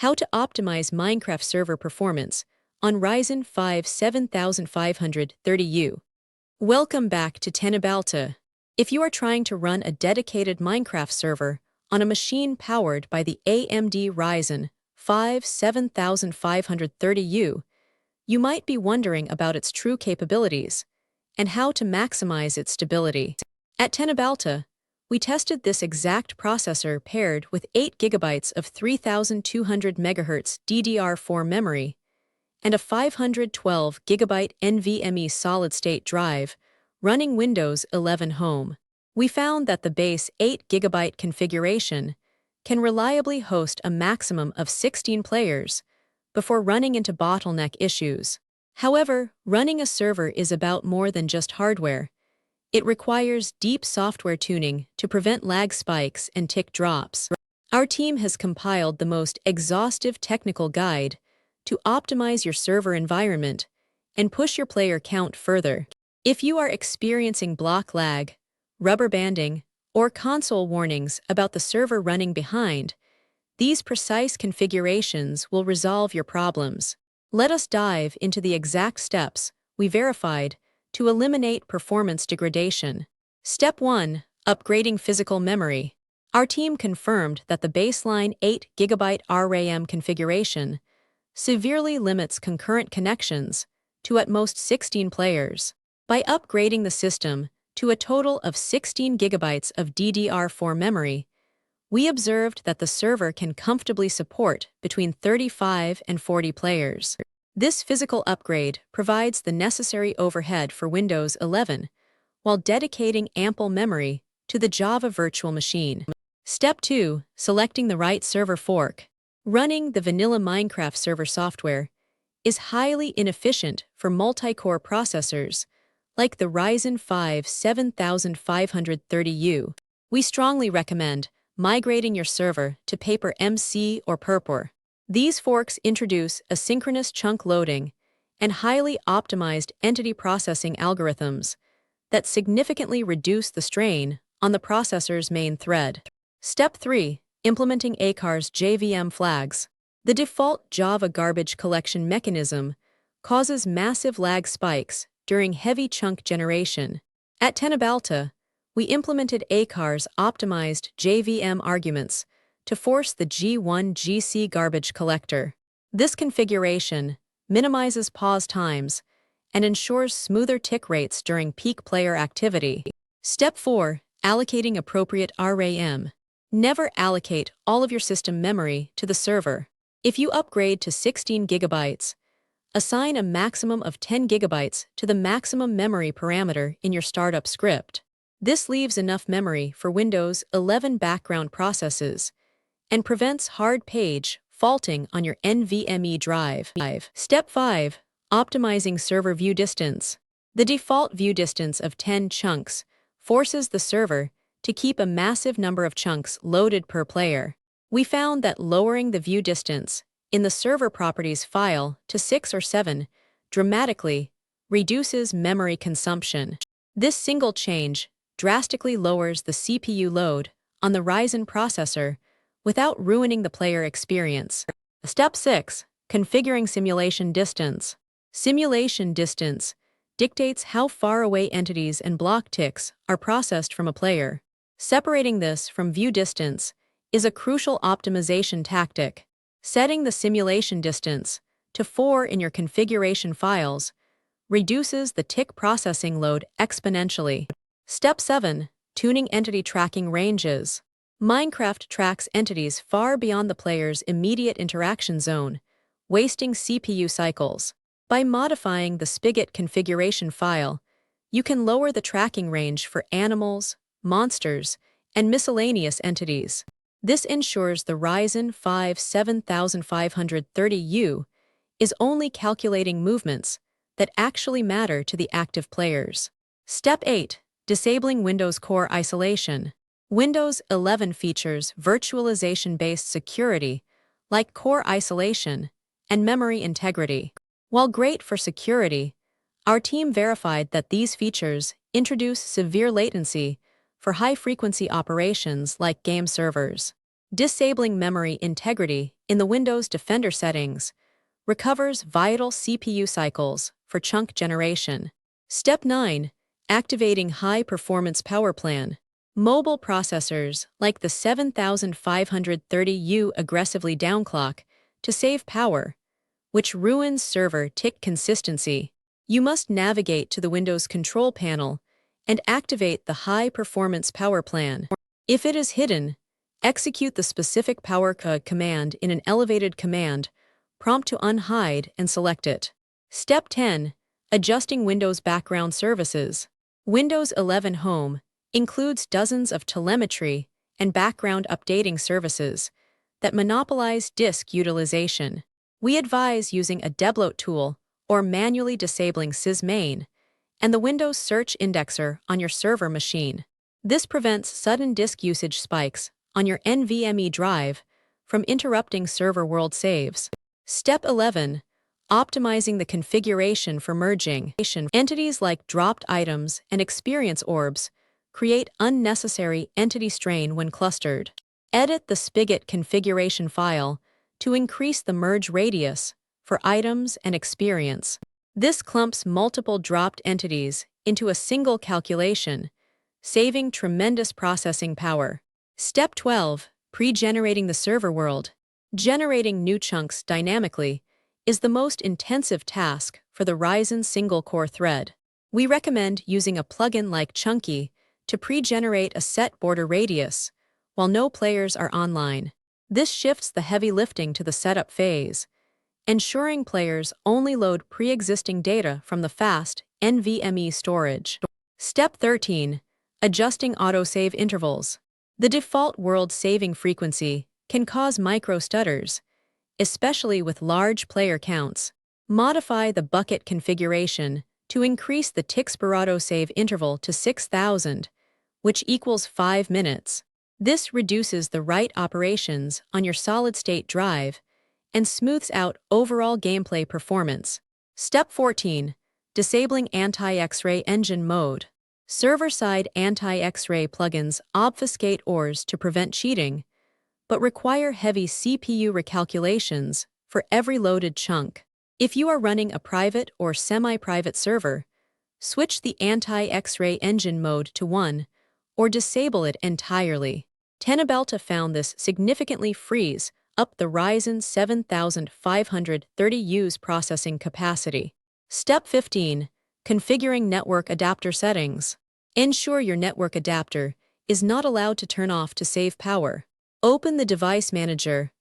How to optimize Minecraft server performance on Ryzen 5 7530U. Welcome back to Teknobalta. If you are trying to run a dedicated Minecraft server on a machine powered by the AMD Ryzen 5 7530U, you might be wondering about its true capabilities and how to maximize its stability. At Teknobalta, we tested this exact processor paired with 8 GB of 3200 MHz DDR4 memory and a 512 GB NVMe solid-state drive running Windows 11 Home. We found that the base 8 GB configuration can reliably host a maximum of 16 players before running into bottleneck issues. However, running a server is about more than just hardware. It requires deep software tuning to prevent lag spikes and tick drops. Our team has compiled the most exhaustive technical guide to optimize your server environment and push your player count further. If you are experiencing block lag, rubber banding, or console warnings about the server running behind, these precise configurations will resolve your problems. Let us dive into the exact steps we verified to eliminate performance degradation. Step 1. Upgrading physical memory. Our team confirmed that the baseline 8 GB RAM configuration severely limits concurrent connections to at most 16 players. By upgrading the system to a total of 16 GB of DDR4 memory, we observed that the server can comfortably support between 35 and 40 players. This physical upgrade provides the necessary overhead for Windows 11 while dedicating ample memory to the Java virtual machine. Step 2. Selecting the right server fork. Running the vanilla Minecraft server software is highly inefficient for multi-core processors like the Ryzen 5 7530U. We strongly recommend migrating your server to PaperMC or Purple. These forks introduce asynchronous chunk loading and highly optimized entity processing algorithms that significantly reduce the strain on the processor's main thread. Step 3. Implementing Aikar's JVM flags. The default Java garbage collection mechanism causes massive lag spikes during heavy chunk generation. At Teknobalta, we implemented Aikar's optimized JVM arguments to force the G1GC garbage collector. This configuration minimizes pause times and ensures smoother tick rates during peak player activity. Step 4. Allocating appropriate RAM. Never allocate all of your system memory to the server. If you upgrade to 16 GB, assign a maximum of 10 GB to the maximum memory parameter in your startup script. This leaves enough memory for Windows 11 background processes and prevents hard page faulting on your NVMe drive. Step 5. Optimizing server view distance. The default view distance of 10 chunks forces the server to keep a massive number of chunks loaded per player. We found that lowering the view distance in the server properties file to 6 or 7 dramatically reduces memory consumption. This single change drastically lowers the CPU load on the Ryzen processor without ruining the player experience. Step 6. Configuring simulation distance. Simulation distance dictates how far away entities and block ticks are processed from a player. Separating this from view distance is a crucial optimization tactic. Setting the simulation distance to 4 in your configuration files reduces the tick processing load exponentially. Step 7. Tuning entity tracking ranges. Minecraft tracks entities far beyond the player's immediate interaction zone, wasting CPU cycles. By modifying the spigot configuration file, you can lower the tracking range for animals, monsters, and miscellaneous entities. This ensures the Ryzen 5 7530U is only calculating movements that actually matter to the active players. Step 8. Disabling Windows Core Isolation. Windows 11 features virtualization-based security like core isolation and memory integrity. While great for security, our team verified that these features introduce severe latency for high-frequency operations like game servers. Disabling memory integrity in the Windows Defender settings recovers vital CPU cycles for chunk generation. Step 9. Activating high-performance power plan. Mobile processors like the 7530U aggressively downclock to save power, which ruins server tick consistency. You must navigate to the Windows control panel and activate the high-performance power plan. If it is hidden, execute the specific power command in an elevated command prompt to unhide and select it. Step 10. Adjusting Windows background services. Windows 11 Home includes dozens of telemetry and background updating services that monopolize disk utilization. We advise using a debloat tool or manually disabling sysmain and the Windows Search Indexer on your server machine. This prevents sudden disk usage spikes on your NVMe drive from interrupting server world saves. Step 11. Optimizing the configuration for merging. Entities like dropped items and experience orbs create unnecessary entity strain when clustered. Edit the spigot configuration file to increase the merge radius for items and experience. This clumps multiple dropped entities into a single calculation, saving tremendous processing power. Step 12. Pre-generating the server world. Generating new chunks dynamically is the most intensive task for the Ryzen single-core thread. We recommend using a plugin like Chunky to pre-generate a set border radius while no players are online. This shifts the heavy lifting to the setup phase, ensuring players only load pre-existing data from the fast NVMe storage. Step 13. Adjusting autosave intervals. The default world saving frequency can cause micro-stutters, especially with large player counts. Modify the bucket configuration to increase the ticks per autosave interval to 6,000, which equals 5 minutes. This reduces the write operations on your solid-state drive and smooths out overall gameplay performance. Step 14. Disabling Anti-Xray engine mode. Server-side Anti-Xray plugins obfuscate ORs to prevent cheating, but require heavy CPU recalculations for every loaded chunk. If you are running a private or semi-private server, switch the Anti-Xray engine mode to 1 or disable it entirely. Teknobalta found this significantly frees up the Ryzen 7530U's processing capacity. Step 15. Configuring network adapter settings. Ensure your network adapter is not allowed to turn off to save power. Open the device manager,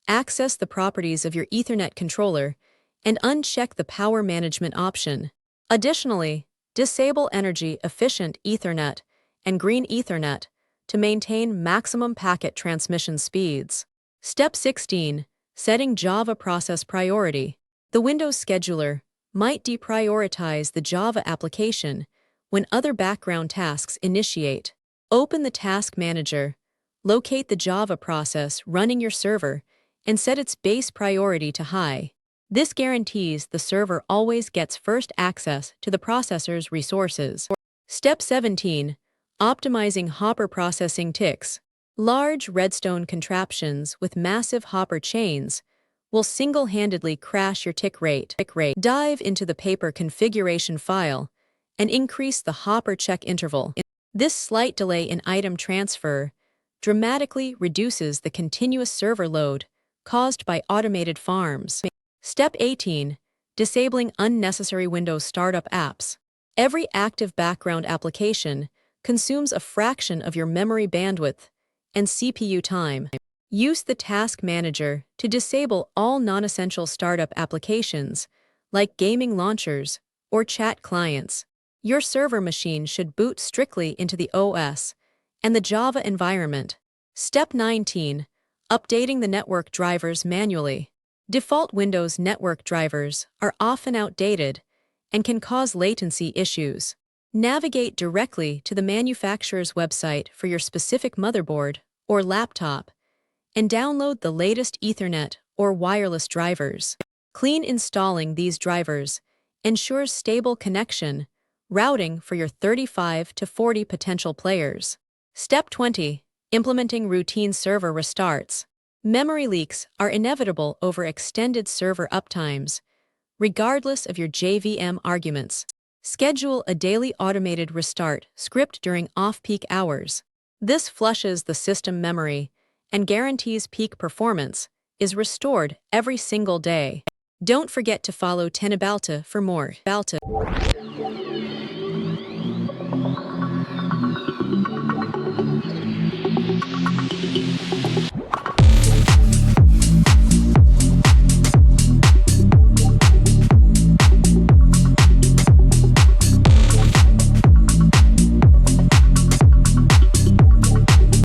access the properties of your Ethernet controller, and uncheck the power management option. Additionally, disable energy-efficient Ethernet and green Ethernet to maintain maximum packet transmission speeds. Step 16. Setting Java process priority. The Windows scheduler might deprioritize the Java application when other background tasks initiate. Open the Task Manager, locate the Java process running your server, and set its base priority to high. This guarantees the server always gets first access to the processor's resources. Step 17. Optimizing hopper processing ticks. Large redstone contraptions with massive hopper chains will single-handedly crash your tick rate. Dive into the paper configuration file and increase the hopper check interval. This slight delay in item transfer dramatically reduces the continuous server load caused by automated farms. Step 18. Disabling unnecessary Windows startup apps. Every active background application consumes a fraction of your memory bandwidth and CPU time. Use the Task Manager to disable all non-essential startup applications like gaming launchers or chat clients. Your server machine should boot strictly into the OS and the Java environment. Step 19. Updating the network drivers manually. Default Windows network drivers are often outdated and can cause latency issues. Navigate directly to the manufacturer's website for your specific motherboard or laptop and download the latest Ethernet or wireless drivers. Clean installing these drivers ensures stable connection, routing for your 35 to 40 potential players. Step 20. Implementing routine server restarts. Memory leaks are inevitable over extended server uptimes, regardless of your JVM arguments. Schedule a daily automated restart script during off-peak hours. This flushes the system memory and guarantees peak performance is restored every single day. Don't forget to follow Teknobalta for more.